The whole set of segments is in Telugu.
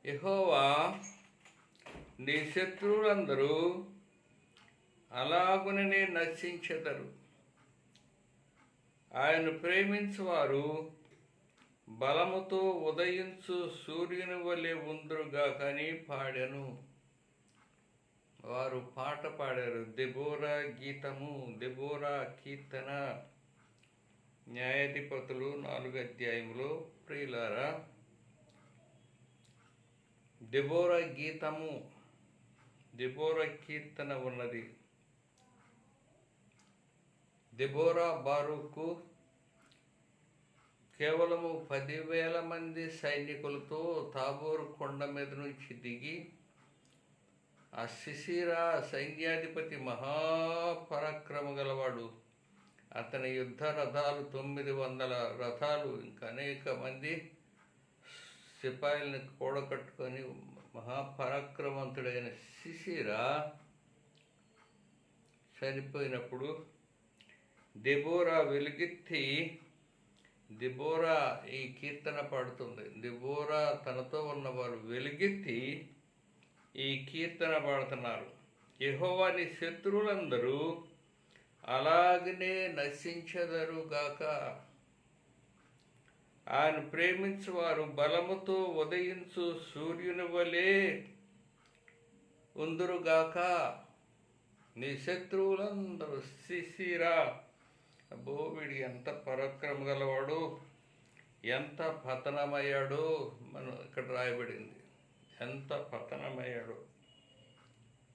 యెహోవా నీ శత్రువులందరూ అలాగుననే నశించెదరు. ఆయన ప్రేమించువారు బలముతో ఉదయించు సూర్యుని వలె ఉందురుగాకని పాడెను. వారు పాట పాడారు. దెబోరా గీతము, దెబోరా కీర్తన. న్యాయాధిపతులు 4 అధ్యాయంలో ప్రియులారా, దెబోరా గీతము, దెబోరా కీర్తన ఉన్నది. దెబోరా బారూకు కేవలము 10,000 మంది సైనికులతో తాబోరు కొండ మీద నుంచి దిగి ఆ సిసిరా సైన్యాధిపతి మహాపరాక్రమ గలవాడు. అతని యుద్ధ రథాలు 900 రథాలు, ఇంకా అనేక మంది సిపాయిలను కూడకట్టుకొని మహాపరాక్రమవంతుడైన సిసిరా చనిపోయినప్పుడు దెబోరా వెలుగెత్తి, దెబోరా ఈ కీర్తన పాడుతుంది. దెబోరా తనతో ఉన్నవారు వెలుగెత్తి ఈ కీర్తన పాడుతున్నారు. యెహోవా నీ శత్రువులందరూ అలాగనే నశించెదరుగాక. ఆయన ప్రేమించువారు బలముతో ఉదయించు సూర్యుని వలె ఉందురుగాక. నీ శత్రువులందరూ సిసిరా, అబ్బో వీడి ఎంత పరాక్రమ గలవాడు, ఎంత పతనమయ్యాడో మనం ఇక్కడ రాయబడింది. ఎంత పతనమయ్యాడో.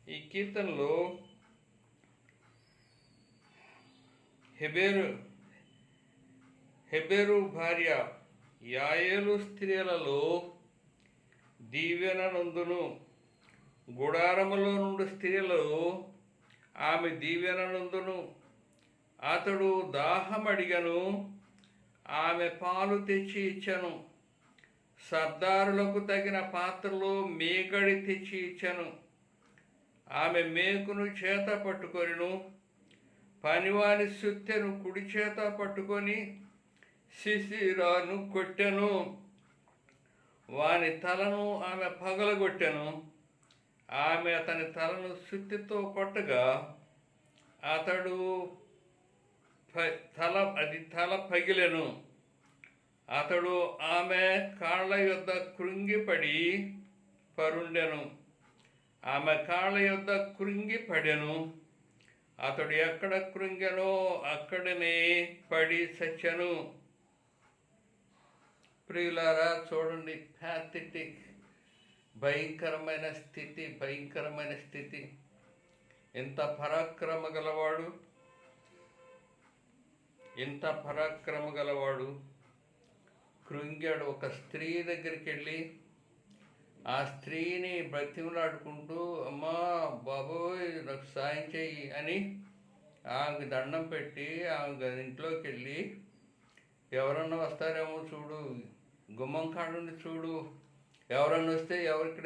ఈ కీర్తనలో హెబెరు భార్య యాయేలు స్త్రీలలో దీవెన నందును, గుడారములో నుండి స్త్రీలలో ఆమె దీవెన నందును. అతడు దాహమడిగను, ఆమె పాలు తెచ్చి ఇచ్చను. సర్దారులకు తగిన పాత్రలో మేగడి తెచ్చి ఇచ్చను. ఆమె మేకును చేత పట్టుకొనిను, పనివాని సుత్తెను కుడి చేత పట్టుకొని సిసిరాను కొట్టెను. వాని తలను ఆమె పగలగొట్టెను. ఆమె అతని తలను సుత్తితో కొట్టగా అతడు తల పగిలెను. అతడు ఆమె కాళ్ళ యొద్ద కృంగిపడి పరుండెను. ఆమె కాళ్ళ యొద్ద కృంగిపడెను. అతడు ఎక్కడ కృంగెనో అక్కడనే పడి చచ్చెను. ప్రియులారా చూడండి, ప్యాథెటిక్, భయంకరమైన స్థితి, భయంకరమైన స్థితి. ఎంత పరాక్రమ గలవాడు, ఎంత పరాక్రమ గలవాడు. కృంగాడు. ఒక స్త్రీ దగ్గరికి వెళ్ళి ఆ స్త్రీని బ్రతిమలాడుకుంటూ, అమ్మా బాబోయ్ నాకు సాయం చెయ్యి అని ఆమెకు దండం పెట్టి ఆమె ఇంట్లోకి వెళ్ళి, ఎవరన్నా వస్తారేమో చూడు, గుమ్మం కాడుండి చూడు, ఎవరన్నా వస్తే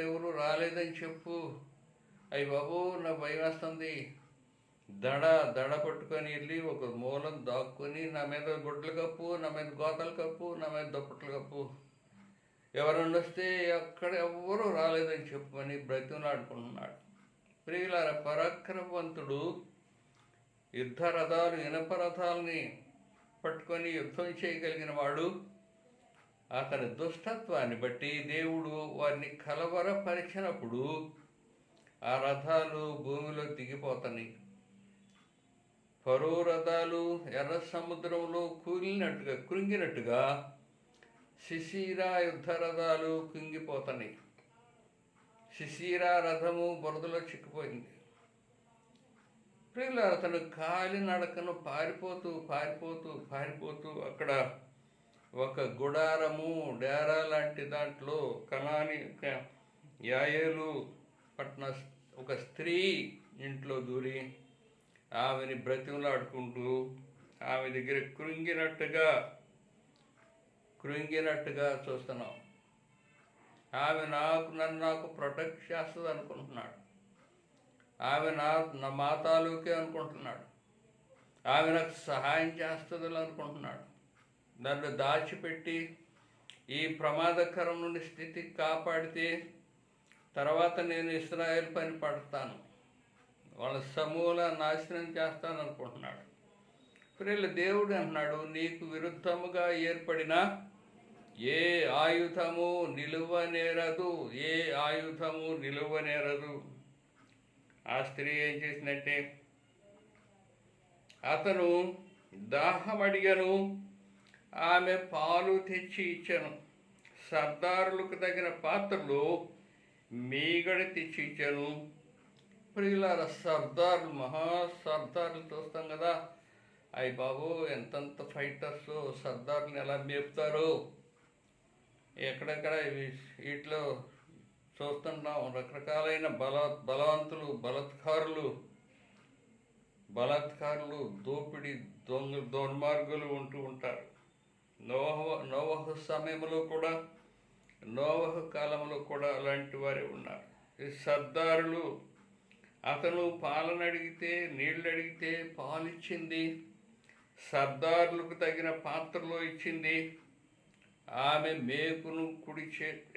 ఎవరు రాలేదని చెప్పు, అయ్యి బాబు నా భయం వేస్తుంది, దడ పట్టుకొని వెళ్ళి ఒక మూలం దాక్కుని నా మీద గుడ్లు కప్పు, నా మీద గోతలు కప్పు, నా మీద దుప్పట్లు కప్పు, ఎవరన్నా వస్తే ఎవ్వరూ రాలేదని చెప్పమని బ్రతిమలాడుకుంటున్నాడు. ప్రియులార, పరాక్రమవంతుడు యుద్ధ రథాలు, ఇనప రథాలని పట్టుకొని యుద్ధం చేయగలిగిన వాడు. అతని దుష్టత్వాన్ని బట్టి దేవుడు వారిని కలవరపరిచినప్పుడు ఆ రథాలు భూమిలో దిగిపోతాయి. ఫరో రథాలు ఎర్ర సముద్రంలో కృంగినట్టుగా సిసిరా యుద్ధ రథాలు కుంగిపోతాయి. సిసిరా రథము బురదలో చిక్కిపోయింది. ప్రియులారా, అతను కాలి నడకను పారిపోతూ అక్కడ ఒక గుడారము, డేరా లాంటి దాంట్లో కనాని యాయేలు పట్న ఒక స్త్రీ ఇంట్లో దూరి ఆమెని బ్రతిమలాడుకుంటూ ఆమె దగ్గర కృంగినట్టుగా చూస్తున్నాం. ఆమె నన్ను ప్రొటెక్ట్ చేస్తుంది అనుకుంటున్నాడు. ఆమె మా తాలూకే అనుకుంటున్నాడు. ఆమె నాకు సహాయం చేస్తుంది అనుకుంటున్నాడు. నన్ను దాచిపెట్టి ఈ ప్రమాదకరం నుండి స్థితి కాపాడితే తర్వాత నేను ఇశ్రాయేలు పని పడతాను, వాళ్ళ సమూల నాశనం చేస్తాను అనుకుంటున్నాడు. ప్రియులు, దేవుడు అన్నాడు, నీకు విరుద్ధముగా ఏర్పడిన ఏ ఆయుధము నిలువనేరదు, ఏ ఆయుధము నిలువనేరదు. ఆ స్త్రీ ఏం చేసినట్టే, అతను దాహం అడిగను, ఆమె పాలు తెచ్చి ఇచ్చాను, సర్దారులకు తగిన పాత్రలు మీగడ తెచ్చి ఇచ్చాను. ప్రియులార, సర్దారులు, మహా సర్దారులు చూస్తాం కదా, అయ్యి బాబు ఎంతంత ఫైటర్స్, సర్దారుని ఎలా మేపుతారో ఎక్కడెక్కడ వీటిలో చూస్తుంటాం. రకరకాలైన బలవంతులు, బలాత్కారులు, దోపిడీ దుర్మార్గులు ఉంటూ ఉంటారు. నోవహు సమయంలో కూడా, నోవహు కాలంలో కూడా అలాంటి వారే ఉన్నారు. ఈ సర్దారులు, అతను పాలను అడిగితే, నీళ్ళు అడిగితే పాలిచ్చింది, సర్దారులకు తగిన పాత్రలో ఇచ్చింది. ఆమె మేకును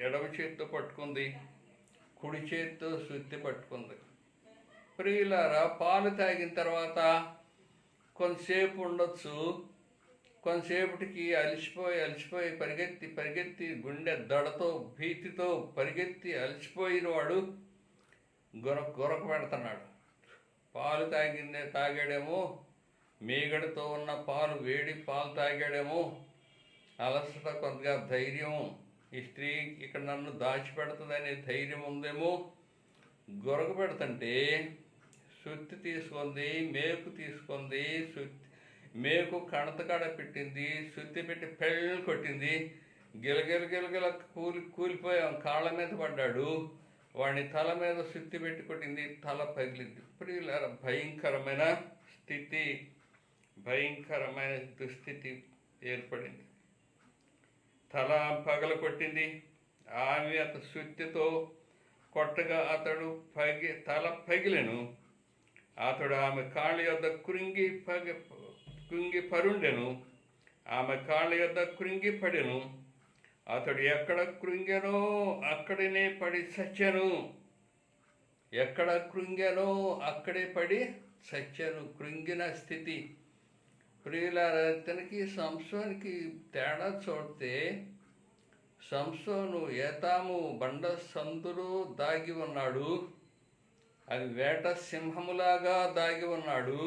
ఎడమ చేత్తో పట్టుకుంది, కుడి చేత్తో సుత్తి పట్టుకుంది. ప్రియులారా, పాలు తాగిన తర్వాత కొంతసేపు ఉండొచ్చు, కొంతసేపటికి అలసిపోయి పరిగెత్తి గుండె దడతో భీతితో పరిగెత్తి అలసిపోయిన వాడు గొరక పెడుతున్నాడు. పాలు తాగాడేమో, మీగడతో ఉన్న పాలు, వేడి పాలు తాగాడేమో, అలసట, కొద్దిగా ధైర్యం, ఈ స్త్రీ ఇక్కడ నన్ను దాచిపెడుతుందనే ధైర్యం ఉందేమో, గొరక పెడుతుంటే సుత్తి తీసుకుంది, మేకు తీసుకుంది, మేకు కణతకాడ పెట్టింది, సుత్తి పెట్టి పెళ్ళి కొట్టింది. గిలగిల కూలిపోయాం, కాళ్ళ మీద పడ్డాడు, వాడిని తల మీద సుత్తి పెట్టి కొట్టింది, తల పగిలింది. ప్రియులారా, భయంకరమైన దుస్థితి ఏర్పడింది. తల పగల కొట్టింది. ఆమె అతను సుత్తితో కొట్టగా అతడు తల పగిలెను. అతడు ఆమె కాళ్ళ యొద్ద కృంగి పరుండెను. ఆమె కాళ్ళ యొద్ద కృంగి పడెను. అతడు ఎక్కడ కృంగెనో అక్కడనే పడి చచ్చెను. ఎక్కడ కృంగెనో అక్కడే పడి చచ్చెను. కృంగిన స్థితి. ప్రియులారా, అతనికి సంసోనికి తేడా చూడితే, సంసోను ఏతాము బండ సందులో దాగి ఉన్నాడు, అది వేట సింహములాగా దాగి ఉన్నాడు.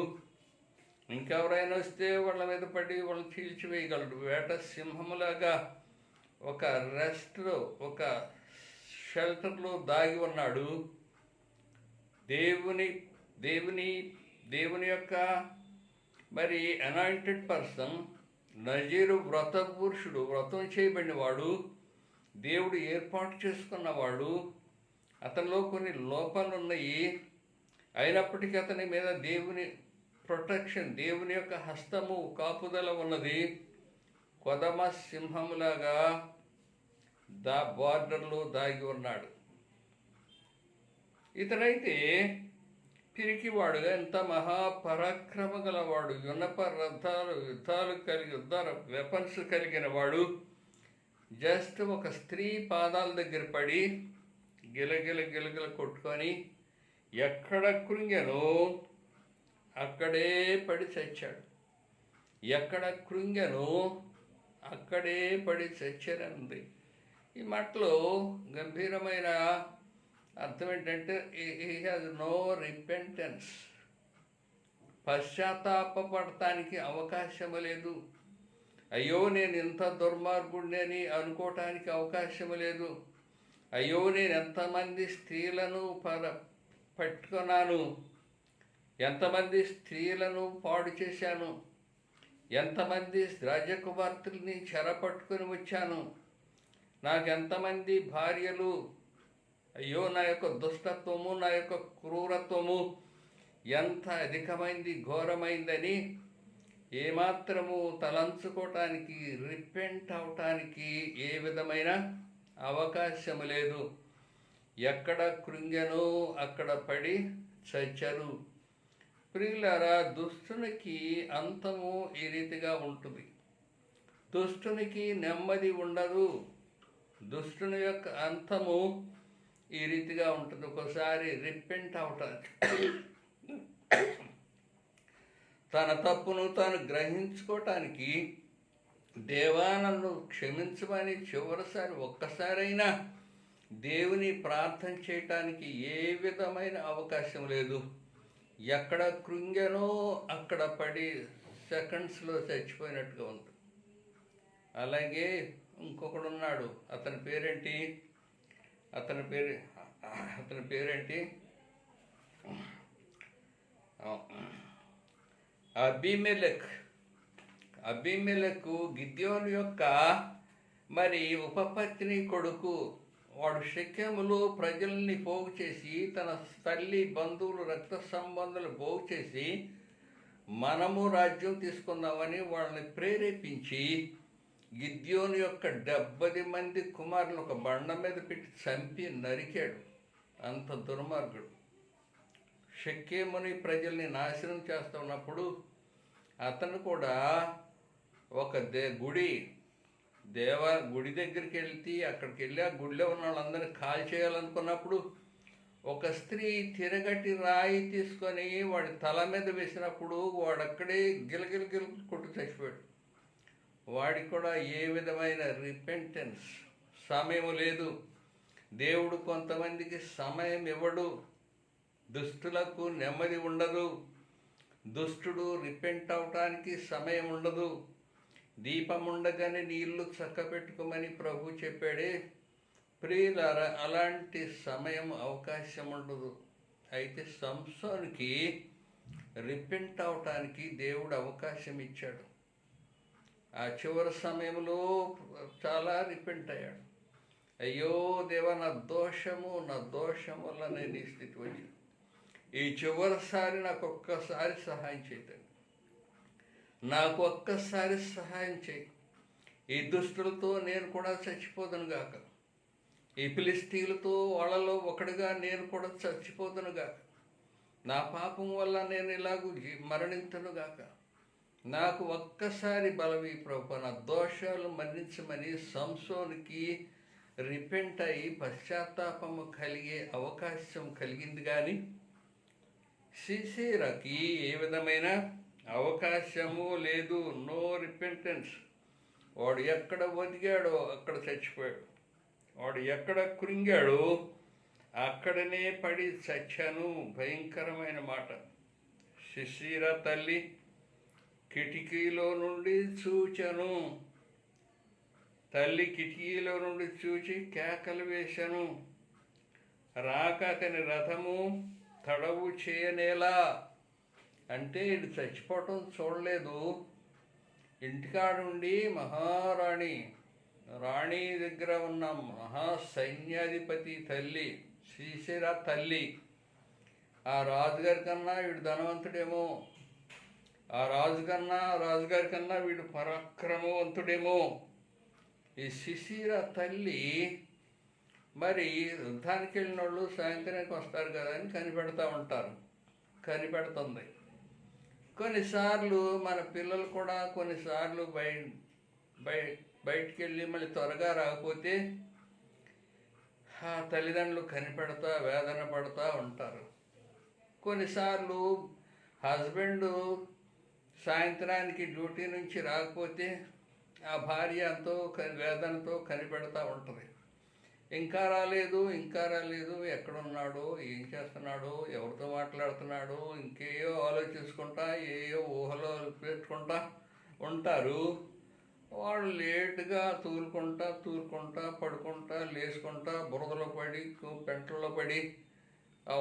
ఇంకెవరైనా వస్తే వాళ్ళ మీద పడి వాళ్ళని చీల్చివేయగలడు. వేట సింహములాగా ఒక రెస్ట్లో, ఒక షెల్టర్లో దాగి ఉన్నాడు. దేవుని యొక్క మరి అనాయింటెడ్ పర్సన్, నజీరు వ్రత పురుషుడు, వ్రతం చేయబడినవాడు, దేవుడు ఏర్పాటు చేసుకున్నవాడు. అతనిలో కొన్ని లోపాలు ఉన్నాయి, అయినప్పటికీ అతని మీద దేవుని ప్రొటెక్షన్, దేవుని యొక్క హస్తము, కాపుదల ఉన్నది. కొదమ సింహములాగా బార్డర్లో దాగి ఉన్నాడు. ఇతనైతే పిరికివాడుగా, ఎంత మహాపరాక్రమ గలవాడు, వెపన్స్ కలిగిన వాడు. జస్ట్ ఒక స్త్రీ పాదాల దగ్గర పడి గిలగిల కొట్టుకొని ఎక్కడ కృంగెనో అక్కడే పడి చచ్చాడు. ఎక్కడ కృంగెనో అక్కడే పడి చచ్చానంది. ఈ మాటలో గంభీరమైన అర్థం ఏంటంటే, హీ హ్యాజ్ నో రిపెంటెన్స్. పశ్చాత్తాపడటానికి అవకాశము లేదు. అయ్యో నేను ఇంత దుర్మార్గుడిని అని అనుకోవటానికి అవకాశము లేదు. అయ్యో నేను ఎంతమంది స్త్రీలను పట్టుకున్నాను, ఎంతమంది స్త్రీలను పాడు చేశాను, ఎంతమంది రాజకుమార్తెల్ని చెరపట్టుకొని వచ్చాను, నాకెంతమంది భార్యలు. అయ్యో నా యొక్క దుష్టత్వము, నా యొక్క క్రూరత్వము ఎంత అధికమైంది, ఘోరమైందని ఏమాత్రము తలంచుకోవటానికి, రిపెంట్ అవటానికి ఏ విధమైన అవకాశము లేదు. ఎక్కడ కృంగెనో అక్కడ పడి చచ్చరు. ప్రియులారా, దుష్టునికి అంతము ఈ రీతిగా ఉంటుంది. దుష్టునికి నెమ్మది ఉండదు. దుష్టుని యొక్క అంతము ఈ రీతిగా ఉంటుంది. ఒకసారి రిపెంట్ అవటానికి, తన తప్పును తాను గ్రహించుకోవటానికి, దేవా నన్ను క్షమించమని చివరిసారి ఒక్కసారైనా దేవుని ప్రార్థన చేయటానికి ఏ విధమైన అవకాశం లేదు. ఎక్కడ కృంగెనో అక్కడ పడి సెకండ్స్లో చచ్చిపోయినట్టుగా ఉంది. అలాగే ఇంకొకడు ఉన్నాడు. అతని పేరేంటి అబీమెలెకు గిద్యోను యొక్క మరి ఉపపత్ని కొడుకు. వాడు షెకెములో ప్రజల్ని పోగు చేసి, తన తల్లి బంధువులు రక్త సంబంధాలు పోగు చేసి, మనము రాజ్యం తీసుకుందామని వాళ్ళని ప్రేరేపించి గిద్యోను యొక్క 70 మంది కుమారులను ఒక బండ మీద పెట్టి చంపి నరికాడు. అంత దుర్మార్గుడు. షెకెముని ప్రజల్ని నాశనం చేస్తున్నప్పుడు అతను కూడా ఒక గుడి దగ్గరికి అక్కడికి వెళ్ళి ఆ గుడిలో ఉన్న వాళ్ళందరినీ కాల్ చేయాలనుకున్నప్పుడు ఒక స్త్రీ తిరగటి రాయి తీసుకొని వాడి తల మీద వేసినప్పుడు వాడక్కడే గిలగిల కొట్టు చచ్చిపోయాడు. వాడికి కూడా ఏ విధమైన రిపెంటెన్స్ సమయం లేదు. దేవుడు కొంతమందికి సమయం ఇవ్వడు. దుష్టులకు నెమ్మది ఉండదు. దుష్టుడు రిపెంట్ అవటానికి సమయం ఉండదు. దీపం ఉండగానే నీళ్లు చక్కబెట్టుకోమని ప్రభు చెప్పాడే. ప్రియులారా, అలాంటి సమయం అవకాశం ఉండదు. అయితే సంసోనుకి రిపెంట్ అవటానికి దేవుడు అవకాశం ఇచ్చాడు. ఆ చివరి సమయంలో చాలా రిపెంట్ అయ్యాడు. అయ్యో దేవా, నా దోషం వల్ల నేను ఈ స్థితి వచ్చాను. ఈ చివరిసారి నాకు ఒక్కసారి సహాయం చేయదండి. నాకు ఒక్కసారి సహాయం చేయి. ఈ దుష్టులతో నేను కూడా చచ్చిపోదును గాక. ఈ ఫిలిష్తీయులతో వాళ్ళలో ఒకటిగా నేను కూడా చచ్చిపోదును గాక. నా పాపం వల్ల నేను ఇలాగూ మరణించను గాక. నాకు ఒక్కసారి బలవి ప్రభు, నా దోషాలు మన్నించమని సంసోనుకి రిపెంట్ అయ్యి పశ్చాత్తాపము కలిగే అవకాశం కలిగింది. కానీ సిసీరాకి ఏ విధమైన అవకాశము లేదు. No repentance. వాడు ఎక్కడ ఒదిగాడో అక్కడ చచ్చిపోయాడు. వాడు ఎక్కడ కృంగాడో అక్కడనే పడి చచ్చాను. భయంకరమైన మాట. సిసీరా తల్లి కిటికీలో నుండి చూచాను. తల్లి కిటికీలో నుండి చూచి కేకలు వేశాను. రాక అతని రథము తడవు చేయనేలా. అంటే ఇది చచ్చిపోవటం చూడలేదు. ఇంటికాడుండి రాణి దగ్గర ఉన్న మహాసైన్యాధిపతి తల్లి సిసీరా తల్లి. ఆ రాజుగారి కన్నా వీడు ధనవంతుడేమో, ఆ రాజుగారి కన్నా వీడు పరాక్రమవంతుడేమో. ఈ సిసీరా తల్లి మరి యుద్ధానికి వెళ్ళిన వాళ్ళు సాయంత్రానికి వస్తారు కదా అని కనిపెడుతుంది. కొన్నిసార్లు మన పిల్లలు కూడా కొన్నిసార్లు బయటికి వెళ్ళి మళ్ళీ త్వరగా రాకపోతే ఆ తల్లిదండ్రులు కనిపెడతా వేదన పడుతూ ఉంటారు. కొన్నిసార్లు హస్బెండ్ సాయంత్రానికి డ్యూటీ నుంచి రాకపోతే ఆ భార్య ఎంతో వేదనతో కనిపెడతా ఉంటుంది. ఇంకా రాలేదు, ఎక్కడున్నాడో, ఏం చేస్తున్నాడో, ఎవరితో మాట్లాడుతున్నాడో, ఇంకేయో ఆలోచించుకుంటా ఏయో ఊహలో పెట్టుకుంటా ఉంటారు. వాడు లేటుగా తూలుకుంటా పడుకుంటా లేచుకుంటా బురదలో పడి పెంటల్లో పడి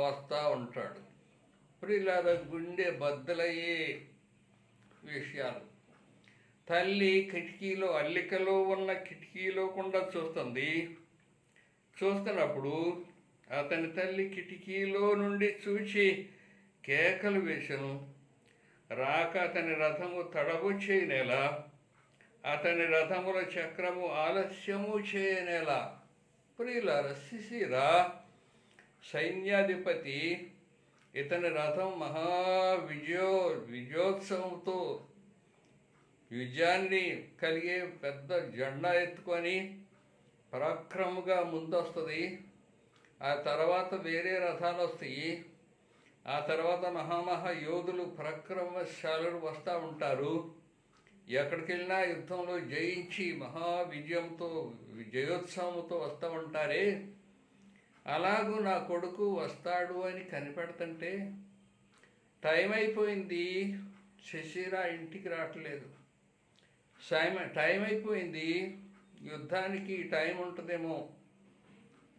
వస్తూ ఉంటాడు. ప్రియులారా, గుండె బద్దలయ్యే విషయాలు. తల్లి కిటికీలో అల్లికలో ఉన్న కిటికీలో కూడా చూస్తున్నప్పుడు అతని తల్లి కిటికీలో నుండి చూచి కేకలు వేసెను. రాక అతని రథము తడవు చేయనేలా, అతని రథముల చక్రము ఆలస్యము చేయనేలా. ప్రియులారా, సిసీరా సైన్యాధిపతి, ఇతని రథం విజయోత్సవంతో విజయాన్ని కలిగే పెద్ద జెండా ఎత్తుకొని పరాక్రమంగా ముందొస్తుంది. ఆ తర్వాత వేరే రథాలు వస్తాయి. ఆ తర్వాత మహామహా యోధులు పరాక్రమశాలులు వస్తూ ఉంటారు. ఎక్కడికి వెళ్ళినా యుద్ధంలో జయించి మహా విజయంతో జయోత్సవంతో వస్తూ ఉంటారే, అలాగూ నా కొడుకు వస్తాడు అని కనిపెడుతుంటే టైం అయిపోయింది. శశిరా ఇంటికి రావట్లేదు. టైం అయిపోయింది, యుద్ధానికి టైం ఉంటుందేమో.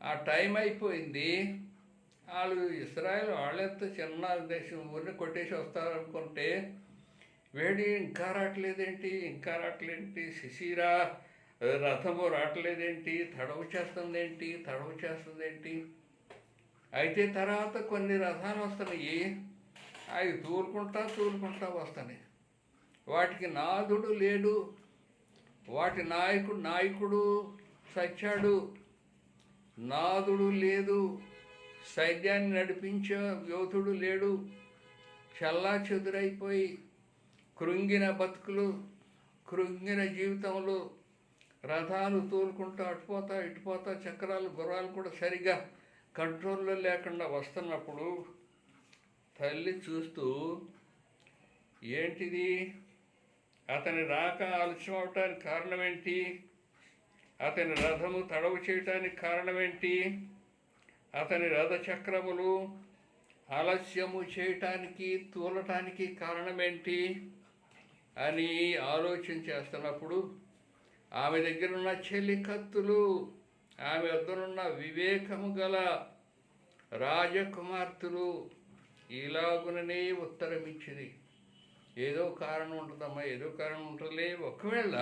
ఆ టైం అయిపోయింది. వాళ్ళు ఇస్రాయల్ వాళ్ళెంత చిన్న దేశం, ఊరిని కొట్టేసి వస్తారనుకుంటే వేడి ఇంకా రావట్లేదేంటి, శశిరా రథము రావట్లేదేంటి, తడవు చేస్తుందేంటి. అయితే తర్వాత కొన్ని రథాలు వస్తున్నాయి. అవి తూలుకుంటా వస్తున్నాయి. వాటికి నాదుడు లేడు, వాటి నాయకుడు చచ్చాడు, నాదుడు లేదు, సైన్యాన్ని నడిపించే యోధుడు లేడు. చల్లా చెదురైపోయి కృంగిన బతుకులు, కృంగిన జీవితంలో రథాలు తోలుకుంటూ ఇటుపోతా చక్రాలు గుర్రాలు కూడా సరిగా కంట్రోల్లో లేకుండా వస్తున్నప్పుడు తల్లి చూస్తూ, ఏంటిది, అతని రాక ఆలస్యం అవటానికి కారణం ఏంటి, అతని రథము తడవు చేయటానికి కారణం ఏంటి, అతని రథచక్రములు ఆలస్యము చేయటానికి తూలటానికి కారణమేంటి అని ఆలోచన చేస్తున్నప్పుడు ఆమె దగ్గరున్న చెలికత్తులు, ఆమె వద్దనున్న వివేకము గల రాజకుమార్తెలు ఇలాగుననే ఉత్తరం ఇచ్చింది. ఏదో కారణం ఉంటుందమ్మా, ఏదో కారణం ఉంటుంది. ఒకవేళ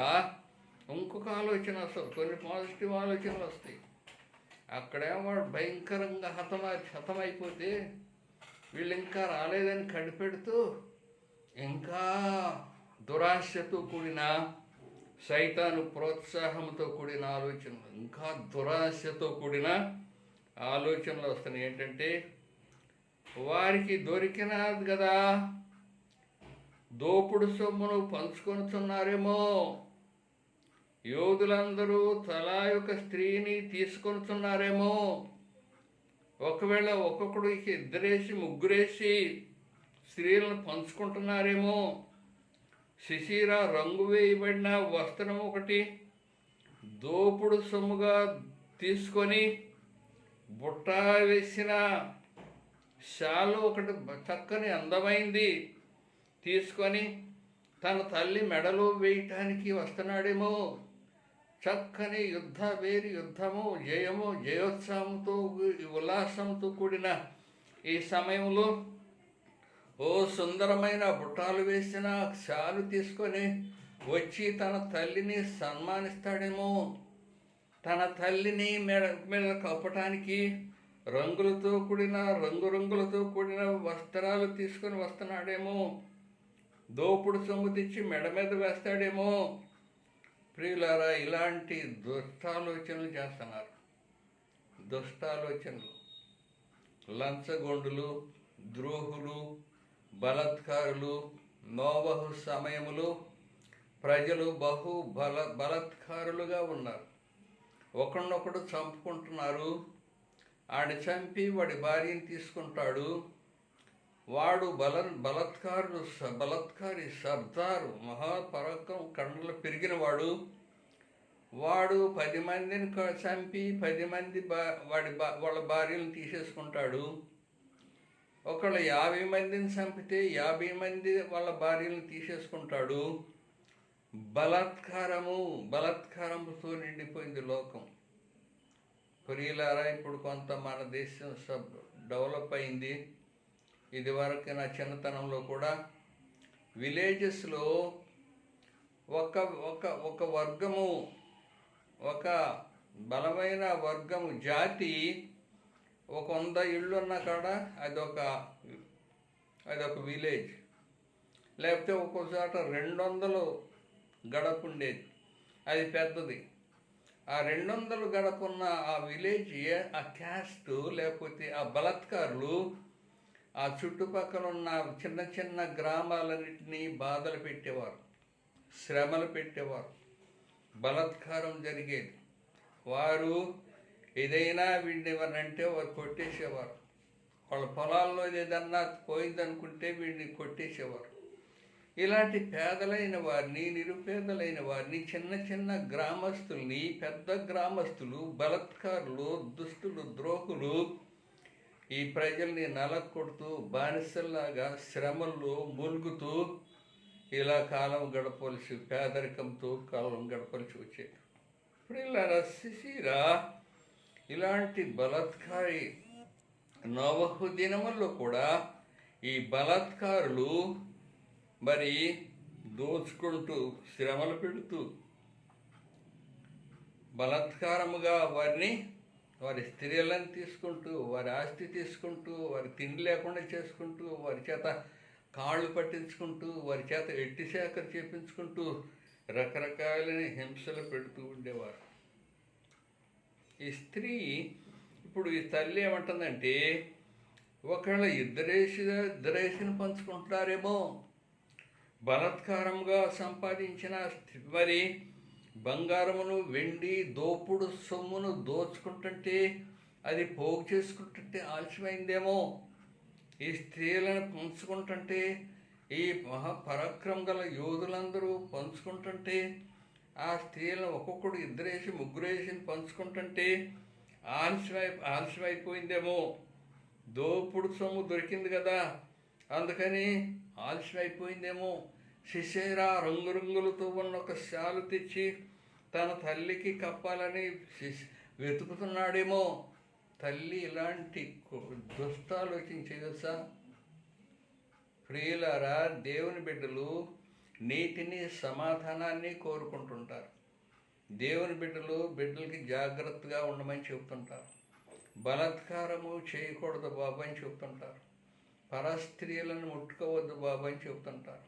ఇంకొక ఆలోచన వస్తుంది, కొన్ని పాజిటివ్ ఆలోచనలు వస్తాయి. అక్కడేమో వాడు భయంకరంగా హతమైపోతే వీళ్ళు ఇంకా రాలేదని కనిపెడుతూ ఇంకా దురాశతో కూడిన సైతాను ప్రోత్సాహంతో కూడిన ఆలోచనలు, ఇంకా దురాశతో కూడిన ఆలోచనలు వస్తున్నాయి. ఏంటంటే వారికి దొరికినది కదా, దోపుడు సొమ్మును పంచుకొనుచున్నారేమో, యోధులందరూ తలా యొక్క స్త్రీని తీసుకొనుచున్నారేమో, ఒకవేళ ఒక్కొక్కడికి ఇద్దరేసి ముగ్గురేసి స్త్రీలను పంచుకుంటున్నారేమో, శిశిర రంగు వేయబడిన వస్త్రం ఒకటి దోపుడు సొమ్ముగా తీసుకొని బుట్ట వేసిన శాలు ఒకటి చక్కని అందమైంది తీసుకొని తన తల్లి మెడలో వేయటానికి వస్తున్నాడేమో. చక్కని యుద్ధము జయోత్సవంతో ఉల్లాసంతో కూడిన ఈ సమయంలో ఓ సుందరమైన బుట్టాలు వేసిన శాలు తీసుకొని వచ్చి తన తల్లిని సన్మానిస్తాడేమో. తన తల్లిని మీద కప్పటానికి రంగురంగులతో కూడిన వస్త్రాలు తీసుకొని వస్తున్నాడేమో. దోపుడు సొమ్ము తెచ్చి మెడ మీద వేస్తాడేమో. ప్రియులారా, ఇలాంటి దుష్టాలోచనలు చేస్తున్నారు. దుష్టాలోచనలు, లంచగొండులు, ద్రోహులు, బలత్కారులు. నోవహు సమయములు ప్రజలు బలత్కారులుగా ఉన్నారు. ఒకరినొకడు చంపుకుంటున్నారు. ఆడి చంపి వాడి భార్యని తీసుకుంటాడు. వాడు బలత్కారి సర్దారు, మహాపరాక్రమం కండలు పెరిగినవాడు. వాడు 10 మందిని చంపి 10 మంది వాళ్ళ భార్యలను తీసేసుకుంటాడు. ఒకళ్ళు 50 మందిని చంపితే 50 మంది వాళ్ళ భార్యలను తీసేసుకుంటాడు. బలత్కారముతో నిండిపోయింది లోకం. ప్రియులారా, ఇప్పుడు కొంత మన దేశం డెవలప్ అయింది. ఇదివరకు నా చిన్నతనంలో కూడా విలేజెస్లో ఒక వర్గము, ఒక బలమైన వర్గము జాతి ఒక 100 ఇళ్ళు ఉన్న కాడ అదొక విలేజ్. లేకపోతే ఒక్కోసాట 200 గడప ఉండేది, అది పెద్దది. ఆ 200 గడపున్న ఆ విలేజ్, ఆ క్యాస్ట్ లేకపోతే ఆ బలత్కారులు ఆ చుట్టుపక్కల ఉన్న చిన్న చిన్న గ్రామాలన్నింటినీ బాధలు పెట్టేవారు, శ్రమలు పెట్టేవారు, బలత్కారం జరిగేది. వారు ఏదైనా వీడిని ఏమనంటే వారు కొట్టేసేవారు. వాళ్ళ పొలాల్లో ఏదన్నా పోయిందనుకుంటే వీడిని కొట్టేసేవారు. ఇలాంటి పేదలైన వారిని, నిరుపేదలైన వారిని, చిన్న చిన్న గ్రామస్తుల్ని, పెద్ద గ్రామస్తులు, బలత్కారులు, దుష్టులు, ద్రోహులు ఈ ప్రజల్ని నలకొడుతూ బానిసల్లాగా శ్రమల్లో ములుగుతూ ఇలా కాలం గడపవలసి, పేదరికంతో కాలం గడపవలసి వచ్చేది. ఇప్పుడు ఇలా శిశిరా ఇలాంటి బలాత్కారి నోవహు దినముల్లో కూడా ఈ బలాత్కారులు మరి దోచుకుంటూ, శ్రమలు పెడుతూ, బలాత్కారముగా వారి స్త్రీలను తీసుకుంటూ, వారి ఆస్తి తీసుకుంటూ, వారి తిండి లేకుండా చేసుకుంటూ, వారి చేత కాళ్ళు పట్టించుకుంటూ, వారి చేత ఎట్టి సేకర చేపించుకుంటూ రకరకాలైన హింసలు పెడుతూ ఉండేవారు. ఈ స్త్రీ ఇప్పుడు ఈ తల్లి ఏమంటుందంటే, ఒకవేళ ఇద్దరేసిని పంచుకుంటున్నారేమో, బలాత్కారంగా సంపాదించిన మరి బంగారమును, వెండి, దోపుడు సొమ్మును దోచుకుంటుంటే, అది పోగు చేసుకుంటుంటే ఆలస్యమైందేమో, ఈ స్త్రీలను పంచుకుంటుంటే, ఈ మహాపరాక్రమం గల యోధులందరూ పంచుకుంటుంటే, ఆ స్త్రీలను ఒక్కొక్కడు ఇద్దరేసి ముగ్గురేసి పంచుకుంటుంటే ఆలస్యమైపోయిందేమో, దోపుడు సొమ్ము దొరికింది కదా అందుకని ఆలస్యమైపోయిందేమో, సిసేరా రంగురంగులతో ఉన్న ఒక శాలు తెచ్చి తన తల్లికి కప్పాలని వెతుకుతున్నాడేమో. తల్లి ఇలాంటి దుష్టాలోచించేయొచ్చా? ప్రియులారా, దేవుని బిడ్డలు నీతిని, సమాధానాన్ని కోరుకుంటుంటారు. దేవుని బిడ్డలకి జాగ్రత్తగా ఉండమని చెబుతుంటారు. బలాత్కారము చేయకూడదు బాబు అని చెబుతుంటారు. పరస్త్రీలను ముట్టుకోవద్దు బాబు అని చెబుతుంటారు.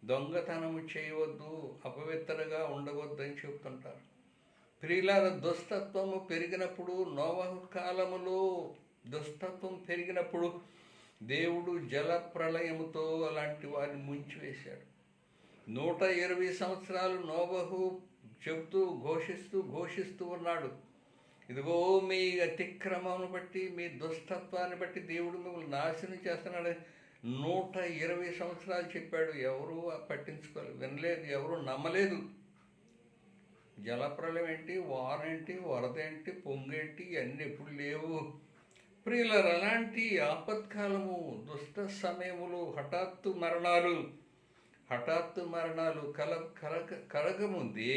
దొంగతనము చేయవద్దు, అపవిత్రగా ఉండవద్దు అని చెబుతుంటారు. ప్రియులార, దుష్టత్వము పెరిగినప్పుడు, నోవహు కాలములో దుష్టత్వం పెరిగినప్పుడు దేవుడు జల ప్రళయముతో అలాంటి వారిని ముంచివేశాడు. 120 సంవత్సరాలు నోవహు చెబుతూ ఘోషిస్తూ ఉన్నాడు, ఇదిగో మీ అతిక్రమను బట్టి, మీ దుష్టత్వాన్ని బట్టి దేవుడు మిమ్మల్ని నాశనం చేస్తున్నాడు. 120 సంవత్సరాలు చెప్పాడు. ఎవరు పట్టించుకోలేదు, వినలేదు, ఎవరు నమ్మలేదు. జలప్రలయం ఏంటి, వారేంటి, వరద ఏంటి, పొంగేంటి, ఇవన్నీ ఎప్పుడు లేవు. ప్రియులారా, అలాంటి ఆపత్కాలము, దుష్ట సమయములు, హఠాత్తు మరణాలు కలగముందే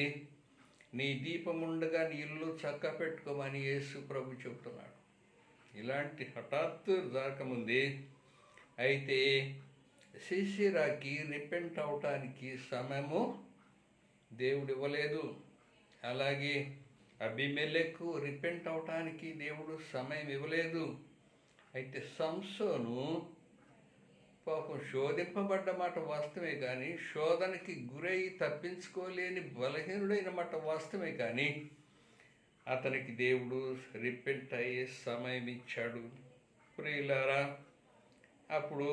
నీ దీపముండగా నీ ఇల్లు చక్క పెట్టుకోమని యేసు ప్రభు చెబుతున్నాడు. ఇలాంటి హఠాత్తు జరగకముందే అయితే సిసిరాకి రిపెంట్ అవటానికి సమయము దేవుడు ఇవ్వలేదు. అలాగే అబీమెలెకు రిపెంట్ అవటానికి దేవుడు సమయం ఇవ్వలేదు. అయితే సంసోను పాపం శోధింపబడ్డ మాట వాస్తవమే కానీ, శోధనకి గురై తప్పించుకోలేని బలహీనుడైన మాట వాస్తవమే కానీ, అతనికి దేవుడు రిపెంట్ అయ్యే సమయం ఇచ్చాడు. ప్రియులారా, అప్పుడు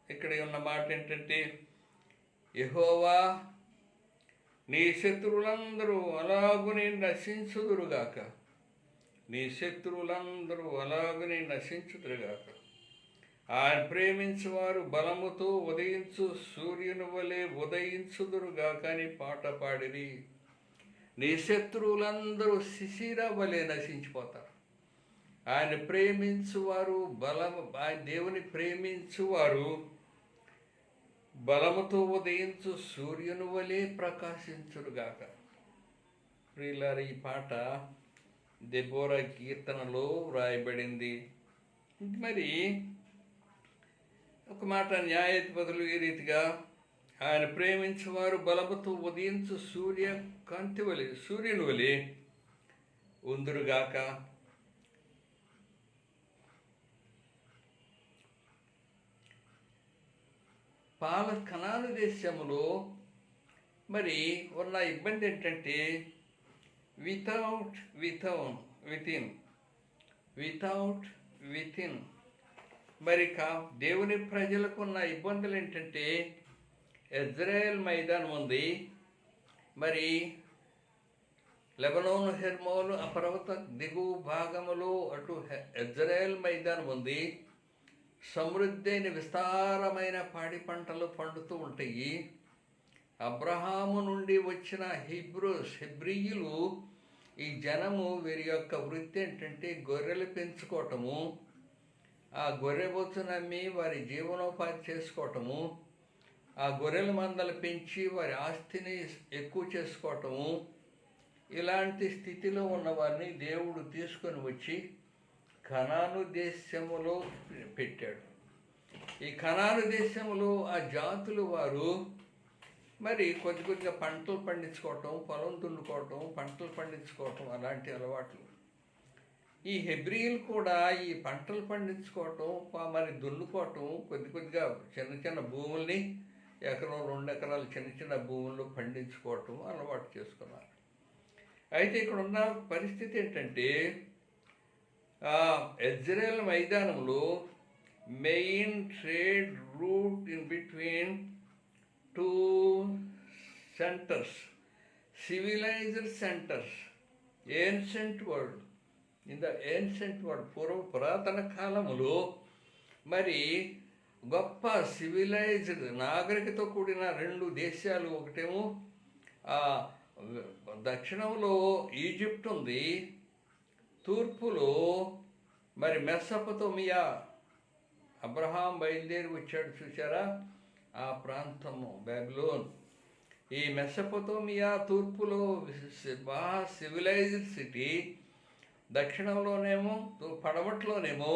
ఇక్కడ ఉన్న మాట ఏంటంటే, యెహోవా నీ శత్రువులందరూ అలాగునే నశించుదురుగాక, నీ శత్రువులందరూ అలాగునే నశించుదురుగాక. ఆయన ప్రేమించువారు బలముతో ఉదయించు సూర్యుని వలె ఉదయించుదురుగాక అని పాట పాడిరి. నీ శత్రువులందరూ శిశిర వలె నశించిపోతారు. ఆయన ప్రేమించువారు ఆయన దేవుని ప్రేమించువారు బలముతో ఉదయించు సూర్యుని వలె ప్రకాశించురుగాక. ప్రియులారా, ఈ పాట దెబోరా కీర్తనలో వ్రాయబడింది. మరి ఒక మాట న్యాయాధిపతులు ఈ రీతిగా, ఆయన ప్రేమించేవారు బలముతో ఉదయించు సూర్యుని వలె ఉందురుగాక. కనాను దేశములో మరి ఉన్న ఇబ్బంది ఏంటంటే, వితిన్ మరి దేవుని ప్రజలకు ఉన్న ఇబ్బందులు ఏంటంటే, ఇజ్రాయెల్ మైదానం ఉంది, మరి లెబనోను హెర్మోను ఆ పర్వత దిగువ భాగములో అటు యెజ్రెయేల్ మైదానం ఉంది. సమృద్ధి అయిన విస్తారమైన పాడి పంటలు పండుతూ ఉంటాయి. అబ్రహాము నుండి వచ్చిన హెబ్రీయులు ఈ జనము వీరి యొక్క వృత్తి ఏంటంటే గొర్రెలు పెంచుకోవటము, ఆ గొర్రె బొచ్చు నమ్మి వారి జీవనోపాధి చేసుకోవటము, ఆ గొర్రెల మందలు పెంచి వారి ఆస్తిని ఎక్కువ చేసుకోవటము. ఇలాంటి స్థితిలో ఉన్న వారిని దేవుడు తీసుకొని వచ్చి కనాను దేశములో పెట్టాడు. ఈ కనాను దేశంలో ఆ జాతులు వారు మరి కొద్దిగా పంటలు పండించుకోవటం, పొలం దున్నుకోవటం, పంటలు పండించుకోవటం అలాంటి అలవాట్లు. ఈ హెబ్రీయులు కూడా ఈ పంటలు పండించుకోవటం, మరి దున్నుకోవటం, కొద్దిగా చిన్న భూముల్ని ఎకరం 2 ఎకరాలు చిన్న భూముల్లో పండించుకోవటం అలవాటు చేసుకున్నారు. అయితే ఇక్కడ ఉన్న పరిస్థితి ఏంటంటే యెజ్రెయేల్ మైదానంలో main trade route in between 2 centres, civilised centres, ancient world. In the ancient world పురాతన కాలములో మరి గొప్ప సివిలైజ్డ్ నాగరికతో కూడిన 2 దేశాలు. ఒకటేమో దక్షిణంలో ఈజిప్ట్ ఉంది, తూర్పులో మరి మెసొపొతేమియా. అబ్రహాం బయలుదేరి వచ్చాడు చూసారా, ఆ ప్రాంతము బబులోన్. ఈ మెసొపొతేమియా తూర్పులో బాగా సివిలైజ్డ్ సిటీ, దక్షిణంలోనేమో పడమట్లోనేమో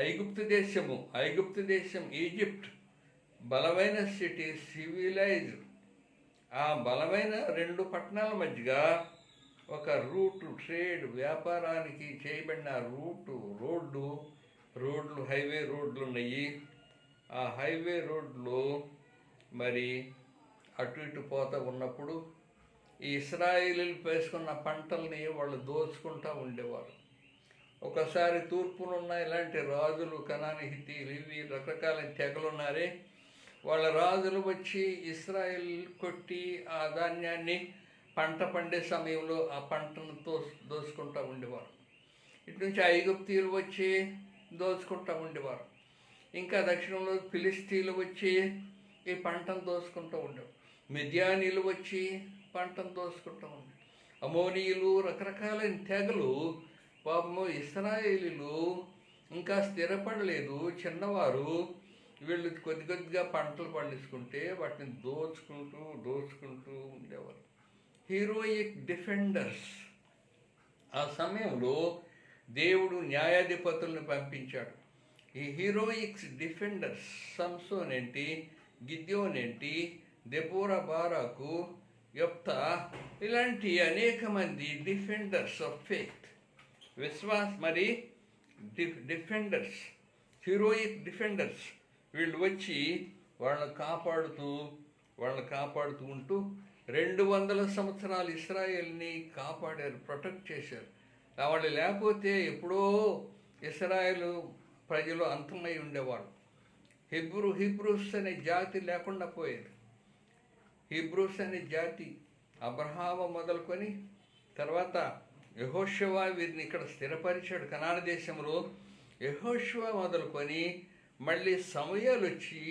ఐగుప్తు దేశం ఈజిప్ట్ బలమైన సిటీ, సివిలైజ్డ్. ఆ బలమైన 2 పట్టణాల మధ్యగా ఒక రూట్, ట్రేడ్, వ్యాపారానికి చేయబడిన రోడ్లు హైవే రోడ్లు ఉన్నాయి. ఆ హైవే రోడ్లు మరి అటు ఇటు పోతూ ఉన్నప్పుడు ఈ ఇశ్రాయేలీలు వేసుకున్న పంటల్ని వాళ్ళు దోచుకుంటూ ఉండేవారు. ఒకసారి తూర్పునున్న ఇలాంటి రాజులు, కనానీ, హిత్తీలు, ఇవి రకరకాల తెగలున్నారే, వాళ్ళ రాజులు వచ్చి ఇశ్రాయేల్ కొట్టి ఆ ధాన్యాన్ని పంట పండే సమయంలో ఆ పంటను దోచుకుంటూ ఉండేవారు. ఇటు నుంచి ఐగుప్తీయులు వచ్చి దోచుకుంటూ ఉండేవారు. ఇంకా దక్షిణంలో ఫిలిస్తీన్లు వచ్చి ఈ పంటను దోచుకుంటూ ఉండేవారు. మిద్యానీయులు వచ్చి పంటను దోచుకుంటూ ఉండేవారు. అమోనీయులు, రకరకాలైన తెగలు. పాపము ఇశ్రాయేలీలు ఇంకా స్థిరపడలేదు, చిన్నవారు. వీళ్ళు కొద్దిగా పంటలు పండించుకుంటే వాటిని దోచుకుంటూ ఉండేవారు. Heroic defenders. ఆ సమయంలో దేవుడు న్యాయాధిపతులను పంపించాడు. ఈ హీరోయిక్స్ డిఫెండర్స్ సంసోన్ ఏంటి, గిద్యోన్ ఏంటి, దెబోరా, బారాకు, యెఫ్తా, ఇలాంటి అనేక మంది డిఫెండర్స్ ఆఫ్ ఫెయిత్, మరి డిఫెండర్స్, హీరోయిక్ డిఫెండర్స్. వీళ్ళు వచ్చి వాళ్ళని కాపాడుతూ ఉంటూ 200 సంవత్సరాలు ఇశ్రాయేల్ని కాపాడారు, ప్రొటెక్ట్ చేశారు. వాళ్ళు లేకపోతే ఎప్పుడో ఇశ్రాయేలు ప్రజలు అంతమై ఉండేవాళ్ళు. హీబ్రూస్ అనే జాతి లేకుండా పోయేది. హీబ్రూస్ అనే జాతి అబ్రహాము మొదలుకొని తర్వాత యెహోషువ వీరిని ఇక్కడ స్థిరపరిచాడు కనాను దేశంలో. యెహోషువ మొదలుకొని మళ్ళీ సమూయేలు వచ్చి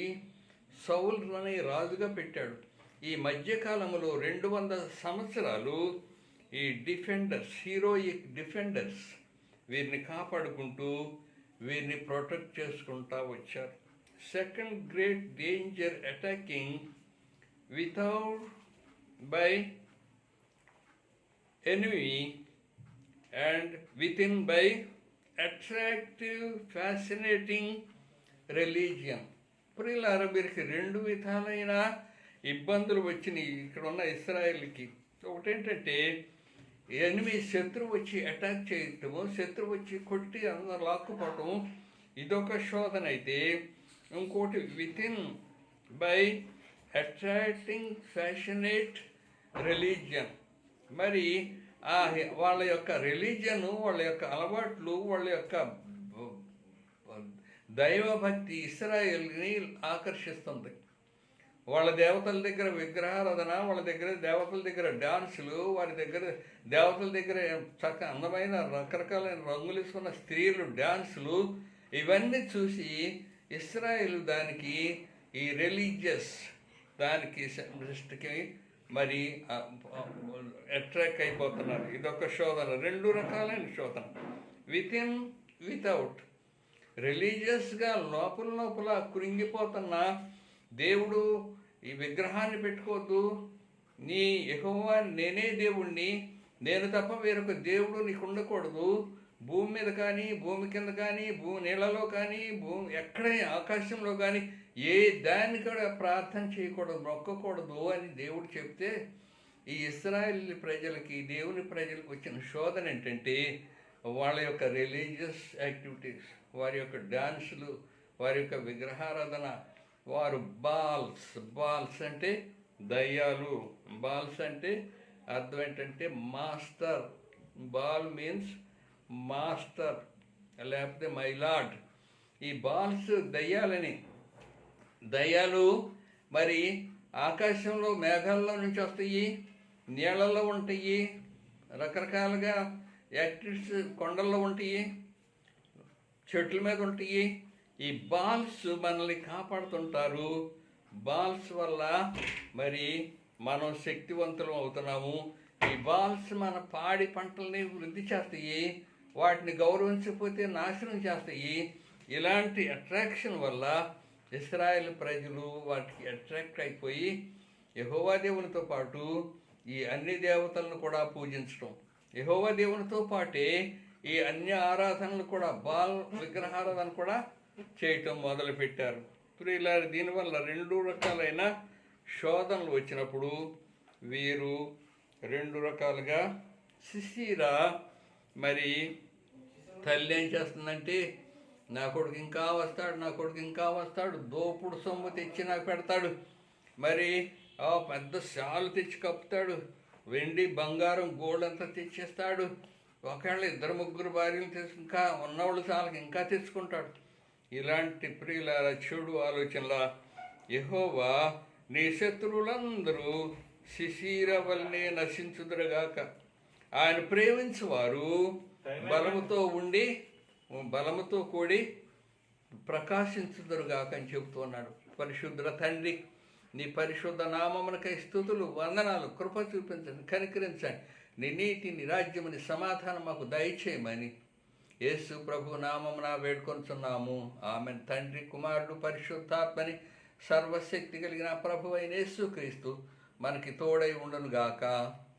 సౌలుని రాజుగా పెట్టాడు. ఈ మధ్యకాలంలో 200 సంవత్సరాలు ఈ డిఫెండర్స్, హీరోయిక్ డిఫెండర్స్ వీరిని కాపాడుకుంటూ వీరిని ప్రొటెక్ట్ చేసుకుంటూ వచ్చారు. Second great danger attacking without by enemy and within by attractive, fascinating religion. ప్రియులారా, వీరికి 2 విధాలైన ఇబ్బందులు వచ్చినాయి ఇక్కడ ఉన్న ఇశ్రాయేల్కి. ఒకటేంటంటే ఎనిమి, శత్రువు వచ్చి అటాక్ చేయటము, శత్రువు వచ్చి కొట్టి అందరూ లాక్కుపోవటం, ఇదొక శోధన అయితే. ఇంకోటి within by attracting passionate religion. మరి వాళ్ళ యొక్క రిలీజియను, వాళ్ళ యొక్క అలవాట్లు, వాళ్ళ యొక్క దైవభక్తి ఇశ్రాయేల్ని ఆకర్షిస్తుంది. వాళ్ళ దేవతల దగ్గర విగ్రహారాధన, వాళ్ళ దగ్గర దేవతల దగ్గర డాన్సులు, వారి దగ్గర దేవతల దగ్గర అందమైన రకరకాలైన రంగులు ఇస్తున్న స్త్రీలు డాన్సులు, ఇవన్నీ చూసి ఇస్రాయేల్ దానికి ఈ రిలీజియస్ దానికి దృష్టికి మరి అట్రాక్ట్ అయిపోతున్నారు. ఇదొక శోధన, రెండు రకాలైన శోధన, విత్ ఇన్ వితౌట్. రిలీజియస్గా లోపల కృంగిపోతున్న దేవుడు ఈ విగ్రహాన్ని పెట్టుకోవద్దు, నీ యెహోవా నేనే దేవుణ్ణి, నేను తప్ప వేరొక దేవుడు నీకు ఉండకూడదు, భూమి మీద కానీ భూమి కింద కానీ నీళ్ళలో కానీ ఎక్కడ ఆకాశంలో కానీ ఏ దాన్ని కూడా ప్రార్థన చేయకూడదు, మొక్కకూడదు అని దేవుడు చెప్తే, ఈ ఇశ్రాయేల్ ప్రజలకి దేవుని ప్రజలకు వచ్చిన శోధన ఏంటంటే వాళ్ళ యొక్క రిలీజియస్ యాక్టివిటీస్, వారి యొక్క డాన్సులు, వారి యొక్క విగ్రహారాధన, వారు బాల్స్ అంటే దయ్యాలు, బాల్స్ అంటే అర్థం ఏంటంటే మాస్టర్, బాల్ మీన్స్ మాస్టర్ లేకపోతే మైలాడ్. ఈ బాల్స్ దయ్యాలు మరి ఆకాశంలో మేఘాల్లో నుంచి వస్తాయి, నీళ్ళల్లో ఉంటాయి, రకరకాలుగా యాక్టివిటీస్ కొండల్లో ఉంటాయి, చెట్ల మీద ఉంటాయి. ఈ బాల్స్ మనల్ని కాపాడుతుంటారు. బాల్స్ వల్ల మరి మనం శక్తివంతులం అవుతున్నాము. ఈ బాల్స్ మన పాడి పంటల్ని వృద్ధి చేస్తాయి, వాటిని గౌరవించకపోతే నాశనం చేస్తాయి. ఇలాంటి అట్రాక్షన్ వల్ల ఇశ్రాయేల్ ప్రజలు వాటికి అట్రాక్ట్ అయిపోయి యెహోవా దేవునితో పాటు ఈ అన్ని దేవతలను కూడా పూజించడం, యెహోవా దేవునితో పాటే ఈ అన్య ఆరాధనలు కూడా బాల్ విగ్రహారాధన కూడా చేయటం మొదలుపెట్టారు. ఇలా దీనివల్ల రెండు రకాలైన శోధనలు వచ్చినప్పుడు వీరు రెండు రకాలుగా సిసీరా మరి తల్లి ఏం చేస్తుందంటే, నా కొడుకు ఇంకా వస్తాడు, దోపుడు సొమ్ము తెచ్చి నాకు పెడతాడు, మరి పెద్ద శాలు తెచ్చి కప్పుతాడు, వెండి బంగారం గోల్డ్ అంతా తెచ్చేస్తాడు, ఒకవేళ 2-3 భార్యలు ఇంకా ఉన్నవాళ్ళు చాలకి ఇంకా తెచ్చుకుంటాడు. ఇలాంటి ప్రియుల చెడు ఆలోచనల యెహోవా నీ శత్రువులందరూ శిశిర వల్లనే నశించుదురుగాక, ఆయన ప్రేమించువారు బలముతో కూడి ప్రకాశించుదురుగాక అని చెబుతున్నాడు. పరిశుద్ధ తండ్రి, నీ పరిశుద్ధ నామమునకై స్తుతులు, వందనాలు. కృప చూపించండి, కనికరించండి. నీ నీతి, నీ రాజ్యము, నీ సమాధానం మాకు దయచేయమని యేసు ప్రభు నామమున వేడుకొంచున్నాము. ఆమెన్. తండ్రి, కుమారుడు, పరిశుద్ధాత్మని సర్వశక్తి కలిగిన ప్రభు అయిన యేసు క్రీస్తు మనకి తోడై ఉండునుగాక.